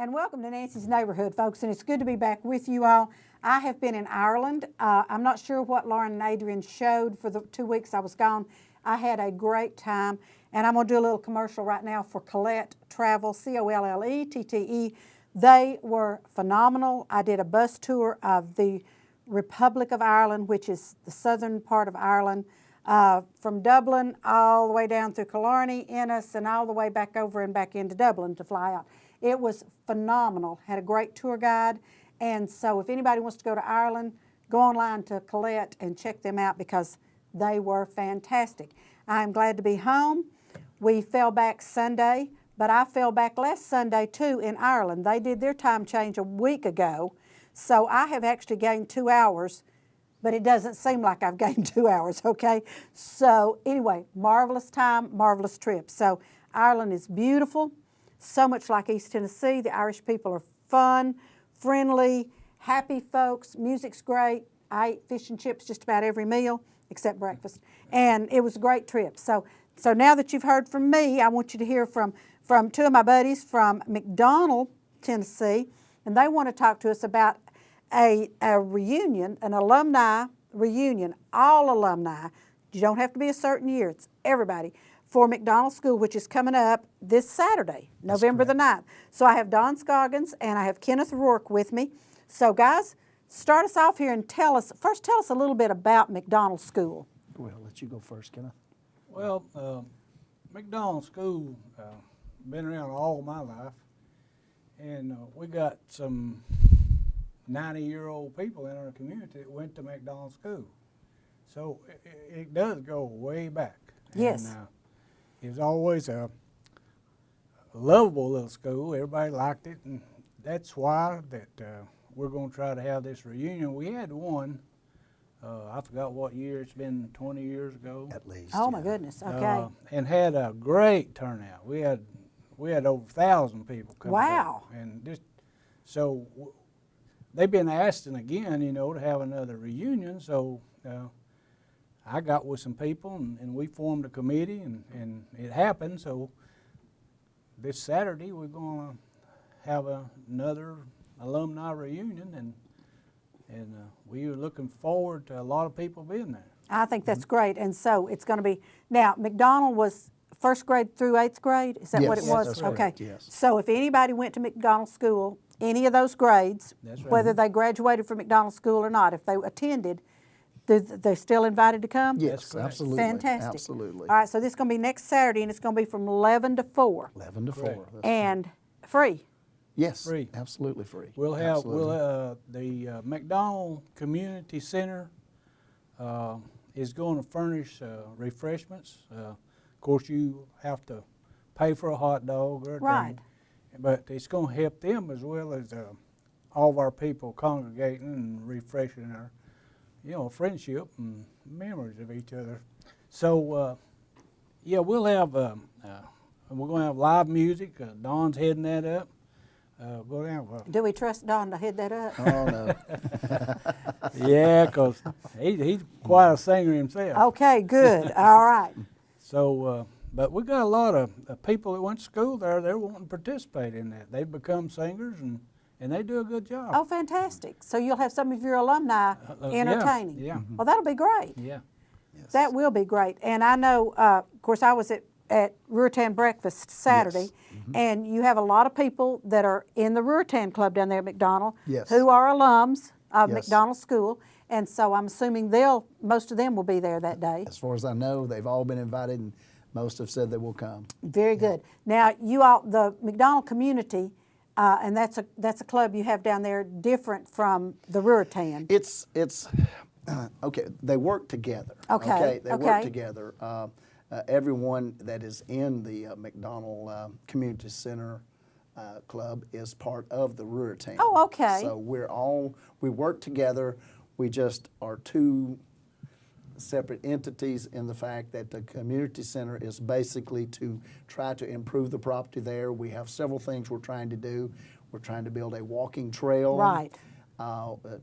and welcome to Nancy's Neighborhood, folks, and it's good to be back with you all. I have been in Ireland. I'm not sure what Lauren and Adrian showed for the 2 weeks I was gone. I had a great time, and I'm going to do a little commercial right now for Collette Travel, Collettte. They were phenomenal. I did a bus tour of the Republic of Ireland, which is the southern part of Ireland, from Dublin all the way down through Killarney, Ennis, and all the way back over and back into Dublin to fly out. It was phenomenal. Had a great tour guide. And so if anybody wants to go to Ireland, go online to Collette and check them out because they were fantastic. I'm glad to be home. We fell back Sunday, but I fell back last Sunday too in Ireland. They did their time change a week ago. So I have actually gained 2 hours, but it doesn't seem like I've gained 2 hours, okay? So anyway, marvelous time, marvelous trip. So Ireland is beautiful. So much like East Tennessee. The Irish people are fun, friendly, happy folks. Music's great. I ate fish and chips just about every meal except breakfast. And it was a great trip. So now that you've heard from me, I want you to hear from two of my buddies from McDonald, Tennessee. And they want to talk to us about a reunion, an alumni reunion, all alumni. You don't have to be a certain year. It's everybody. For McDonald School, which is coming up this Saturday, November the 9th. So I have Don Scoggins and I have Kenneth Rourke with me. So guys, start us off here and tell us a little bit about McDonald School. Well, I'll let you go first, Kenneth. Well, McDonald School, been around all my life, and we got some 90-year-old people in our community that went to McDonald School. So it does go way back. Yes. And, it was always a lovable little school. Everybody liked it, and that's why that we're going to try to have this reunion. We had one, I forgot what year, it's been 20 years ago. At least. Oh, my goodness, okay. And had a great turnout. We had over 1,000 people come. Wow. Through. And just so they've been asking again, to have another reunion. So I got with some people and we formed a committee and it happened. So this Saturday we're going to have another alumni reunion and we are looking forward to a lot of people being there. I think that's great. And so it's going to be, now McDonald was first grade through 8th grade? Is that what it Yes, was? that's Okay. correct, yes. So if anybody went to McDonald School, any of those grades, That's right. whether they graduated from McDonald School or not, if they attended, they're still invited to come? Yes, correct. absolutely. Fantastic. Absolutely. All right, so this is going to be next Saturday, and it's going to be from 11 to 4. 11 to 4. Correct. That's And free. yes, free. absolutely free. We'll have Absolutely. the McDonald Community Center is going to furnish refreshments. Of course, you have to pay for a hot dog or a Right. drink, but it's going to help them as well as all of our people congregating and refreshing our, friendship and memories of each other. So, yeah, we'll have we're going to have live music. Don's heading that up. We'll have Do we trust Don to head that up? Oh, no. yeah, because he's quite a singer himself. Okay, good. All right. So, but we got a lot of people that went to school there. They're wanting to participate in that. They've become singers and they do a good job. Oh, fantastic. So you'll have some of your alumni entertaining. Yeah. Well, that'll be great. Yeah. Yes. That will be great. And I know, of course, I was at Ruritan Breakfast Saturday, and you have a lot of people that are in the Ruritan Club down there at McDonald Yes. who are alums of Yes. McDonald School, and so I'm assuming most of them will be there that day. As far as I know, they've all been invited and most have said they will come. Very good. Now, you all, the McDonald community, and that's a club you have down there different from the Ruritan. It's okay. They work together. Okay, They okay. work together. Everyone that is in the McDonald Community Center Club is part of the Ruritan. Oh, okay. So we work together. We just are two separate entities in the fact that the community center is basically to try to improve the property there. We have several things we're trying to do. We're trying to build a walking trail. Right.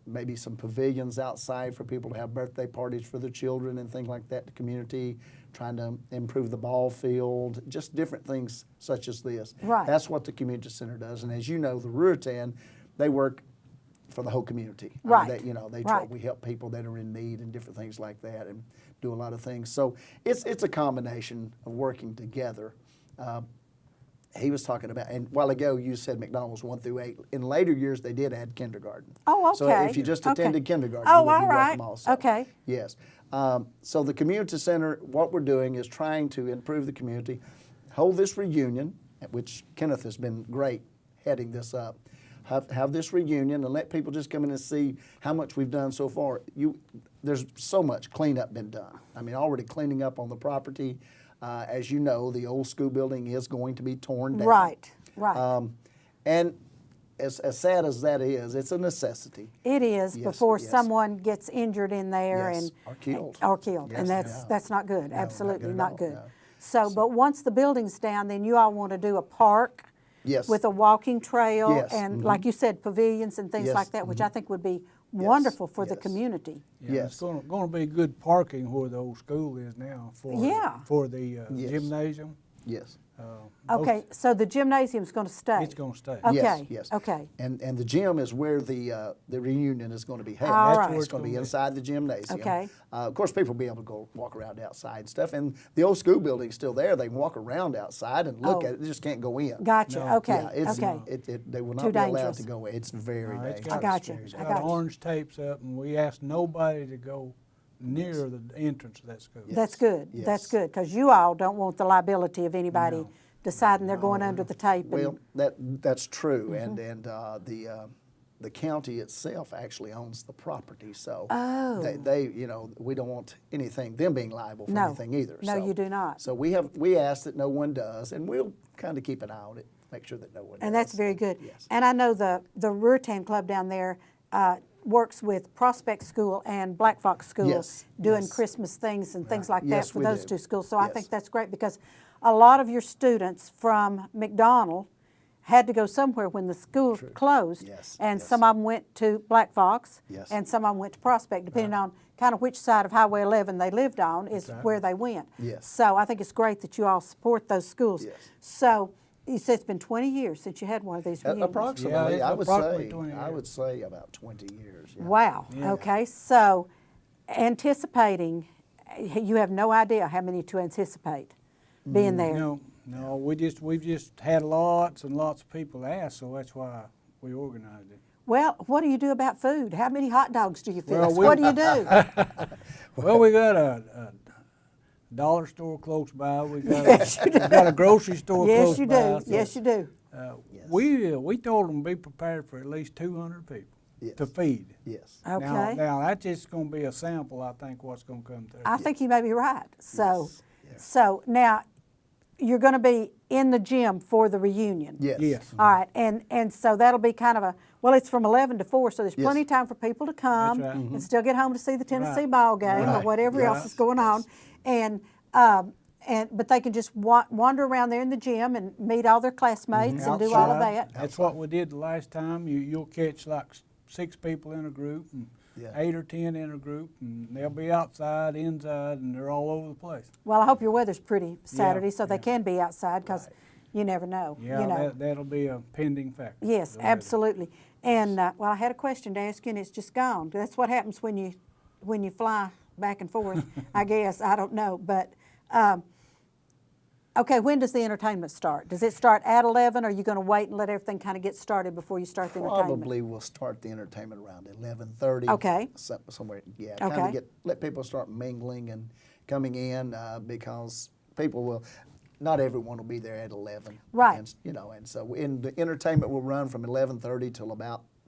maybe some pavilions outside for people to have birthday parties for their children and things like that, the community, trying to improve the ball field, just different things such as this. Right. That's what the community center does. And as you know, the Ruritan, they work for the whole community. Right. They, you know, Right. we help people that are in need and different things like that, and do a lot of things. So it's a combination of working together. He was talking about, and a while ago you said McDonald was 1 through 8. In later years they did add kindergarten. Oh, okay. So if you just Okay. attended kindergarten, Oh, you would be all right. welcome also. Okay. Yes. So the community center, what we're doing is trying to improve the community, hold this reunion, which Kenneth has been great heading this up. Have this reunion and let people just come in and see how much we've done so far. There's so much cleanup been done. I mean, already cleaning up on the property. As you know, the old school building is going to be torn down. Right, right. And as sad as that is, it's a necessity. It is Yes, before yes. someone gets injured in there Yes, and or killed. Or killed, Yes, and yeah. that's not good. No, Absolutely not not good good. at all, no. So, but once the building's down, then you all want to do a park Yes. with a walking trail Yes, and, like you said, pavilions and things Yes, like that, which I think would be wonderful for the yes. community. Yeah, Yes. It's going to be good parking where the old school is now for Yeah. for the Yes. gymnasium. Yes. Okay, so the gymnasium's going to stay. It's going to stay. Okay. Yes, yes. Okay. And the gym is where the reunion is going to be held. All That's right. where it's going to be inside the gymnasium. Okay. Of course, people will be able to go walk around outside and stuff. And the old school building's still there. They can walk around outside and look Oh. at it. They just can't go in. Gotcha. No. Okay. Yeah, it's, Okay. they will not Too be allowed dangerous. to go in. It's very It's dangerous. got- I got you. Very It's I got got you. orange tapes up, and we asked nobody to go near the entrance of that school. That's good. Yes. That's good, because you all don't want the liability of anybody No. deciding they're going under the tape. Well, that's true, Mm-hmm. and the county itself actually owns the property, so Oh. they you know, we don't want them being liable for No. anything either. No, so, you do not. So we ask that no one does, and we'll kind of keep an eye on it, make sure that no one. And does. that's very good. Yes. And I know the Ruritan Club down there works with Prospect School and Black Fox School Yes, doing yes. Christmas things and things like Yes, that for we those do. two schools. So I Yes. think that's great, because a lot of your students from McDonald had to go somewhere when the school closed. Yes, And yes. some of them went to Black Fox. Yes. And some of them went to Prospect, depending on kind of which side of Highway 11 they lived on is where they went. Yes. So I think it's great that you all support those schools. Yes. So you said it's been 20 years since you had one of these reunions. Approximately, it's I would approximately say, 20 I years. would say about 20 years. Yeah. Wow. Yeah. Okay. So, anticipating, you have no idea how many to anticipate being there. No, we've just had lots and lots of people ask, so that's why we organized it. Well, what do you do about food? How many hot dogs do you fix? Well, What do you do? Well, we got a dollar store close by. We got a grocery store Yes, close you by. do. so, Yes, you do. We told them to be prepared for at least 200 people Yes. to feed. Yes. Okay. Now that's just going to be a sample. I think what's going to come through. I think you may be right. So, Yes. so now you're going to be in the gym for the reunion. Yes. Yes. All right, and so that'll be kind of well, it's from 11 to 4, so there's Yes. plenty of time for people to come That's right. and still get home to see the Tennessee Right. ball game or Right. whatever else Yes. is going on, and but they can just wander around there in the gym and meet all their classmates and do all of Outside. that. That's what we did the last time. You'll catch like 6 people in a group, and Yeah. 8 or 10 in a group, and they'll be outside, inside, and they're all over the place. Well, I hope your weather's pretty Saturday, so they yeah. can be outside, because you never know. Yeah, you know. that'll be a pending factor. Yes, the weather. absolutely. And well, I had a question to ask you, and it's just gone. That's what happens when you fly back and forth. I guess I don't know, but okay. When does the entertainment start? Does it start at 11? Or are you going to wait and let everything kind of get started before you start the entertainment? Probably we'll start the entertainment around 11:30. Okay. Somewhere, yeah. Kind Okay. of let people start mingling and coming in because people will. Not everyone will be there at 11. Right. And, and so the entertainment will run from 11:30 till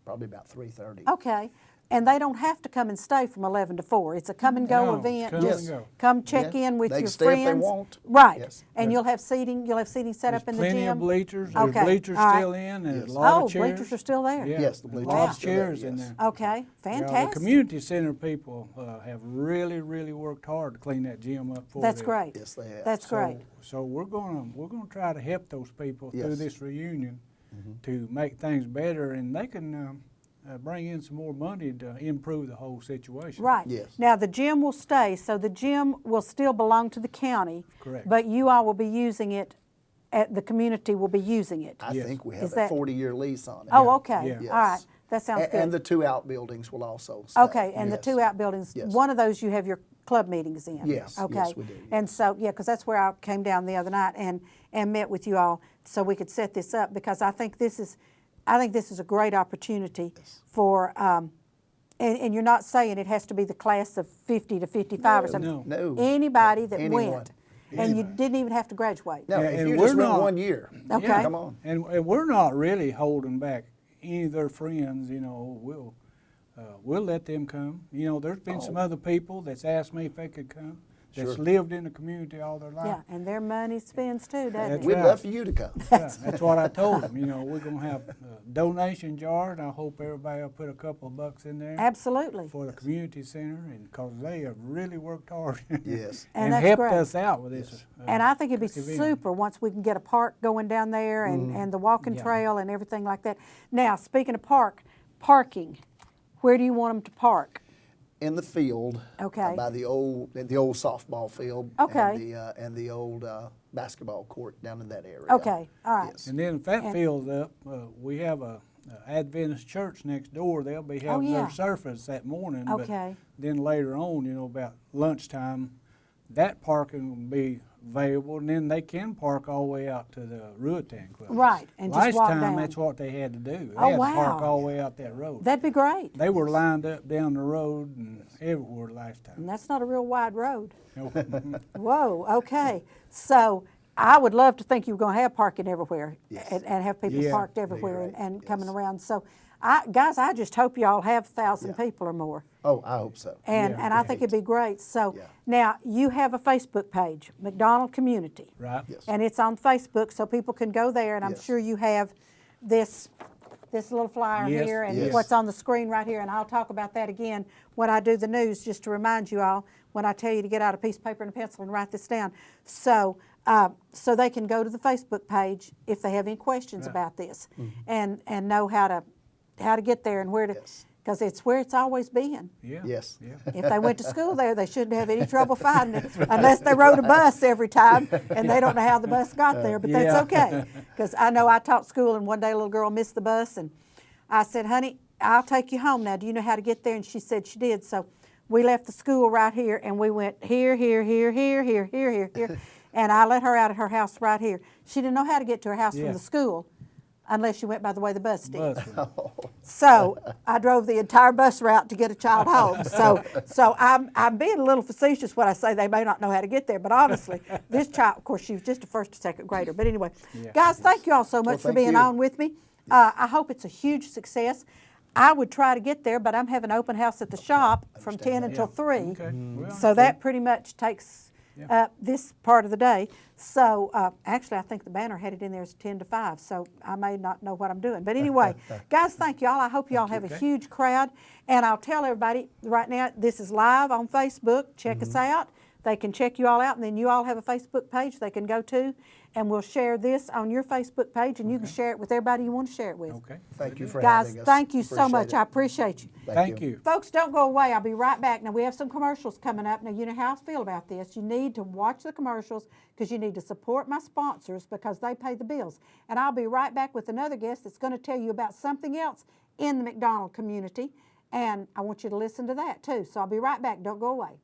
probably about 3:30. Okay. And they don't have to come and stay from 11 to 4. It's a come and go No, it's event. come Just and go. come check Yeah. in with They can your stay if they friends. want. Right. Yes. And you'll have seating. You'll have seating set There's up in the plenty gym. of bleachers. There's Okay, bleachers all right. still in. There's Yes. a lot Oh, of chairs. bleachers are still there. Yeah, Yes, the there's bleachers a lot are of still there, chairs in yes. there. Okay. Yeah, Fantastic. the community center people have really, really worked hard to clean that gym up for That's them. great. Yes, they have. That's great. So we're gonna try to help those people through Yes. this reunion to make things better, and they can bring in some more money to improve the whole situation. Right. Yes. Now, the gym will stay, so the gym will still belong to the county. Correct. But you all will be using it, the community will be using it. I Yes. think we Is have a that- 40-year lease on it. Oh, okay. Yeah. Yes. All right. That sounds good. And the 2 outbuildings will also stay. Okay, and the Yes. 2 outbuildings, Yes. one of those you have your club meetings in? Yes, Okay. yes, we do, And so, yeah, because that's where I came down the other night and met with you all so we could set this up, because I think this is a great opportunity for, and you're not saying it has to be the class of 50 to 55 or something. No. Anybody that Anyone. went. And you didn't even have to graduate. No, Yeah, if and you we're just went not- 1 year, Okay. come on. And we're not really holding back any of their friends, you know, we'll let them come. You know, there's been some other people that's asked me if they could come, that's Sure. lived in the community all their life. Yeah, and their money spends too, doesn't That's it? We'd right. love for you to come. Yeah, that's what I told them, you know, we're gonna have donation jars, and I hope everybody will put a couple of bucks in there Absolutely. for the community center, and, cause they have really worked hard. Yes. And And that's helped great. us out with this. And I think it'd be event. super once we can get a park going down there and the walking Yeah. trail and everything like that. Now, speaking of parking, where do you want them to park? In the field. Okay. By the old softball field. Okay. And the old basketball court down in that area. Okay, all right. Yes. And then if that And- fills up, we have a Adventist church next door. They'll be having yeah. their service that morning. Okay. But then later on, you know, about lunchtime, that parking will be available, and then they can park all the way out to the Ruatan Club. Right, and just Last walk time, down. that's what they had to do. They Oh, had to park wow. all the way out that road. That'd be great. They were lined up down the road and everywhere last And time. that's not a real wide road. Nope. Whoa, okay. So I would love to think you were going to have parking everywhere Yes. and have people Yeah, parked be everywhere great, and coming yes. around. So, guys, I just hope y'all have 1,000 Yeah. people or more. Oh, I hope so. And, Yeah, and I yeah. think it'd be great. So Yeah. now you have a Facebook page, McDonald Community. Right? Yes. And it's on Facebook, so people can go there, and I'm Yes. sure you have this little flyer Yes, here and yes. what's on the screen right here, and I'll talk about that again when I do the news, just to remind you all when I tell you to get out a piece of paper and a pencil and write this down. So, so they can go to the Facebook page if they have any questions Right. about this, and know how to get there and where to, Yes. because it's where it's always been. Yeah. Yes. Yeah. If they went to school there, they shouldn't have any trouble finding it unless they rode a bus every time and they don't know how the bus got there, but that's Yeah. okay. Because I know I taught school and one day a little girl missed the bus and I said, honey, I'll take you home now. Do you know how to get there? And she said she did. So we left the school right here and we went here, here, here, here, here, here, here, here. And I let her out of her house right here. She didn't know how to get to her house Yeah. from the school unless you went by the way the bus did. Bus route. So I drove the entire bus route to get a child home. So I'm being a little facetious when I say they may not know how to get there, but honestly, this child, of course, she was just a first or second grader. But anyway, Yeah. guys, thank you all so much for thank being you. on with me. I hope it's a huge success. I would try to get there, but I'm having open house at the shop from 10 until 3. Okay. Well, So that pretty much takes Yeah. this part of the day. So actually, I think the banner had it in there as 10 to 5, so I may not know what I'm doing. But anyway, guys, thank y'all. I hope y'all have a Okay. huge crowd. And I'll tell everybody right now, this is live on Facebook. Check us out. They can check you all out, and then you all have a Facebook page they can go to, and we'll share this on your Facebook page, and you can share it with everybody you want to share it with. Okay. Thank you for Guys, having us. thank you so Appreciate much. it. I appreciate you. Thank you. Folks, don't go away. I'll be right back. Now, we have some commercials coming up. Now, you know how I feel about this. You need to watch the commercials because you need to support my sponsors because they pay the bills. And I'll be right back with another guest that's going to tell you about something else in the McDonald community. And I want you to listen to that, too. So I'll be right back. Don't go away.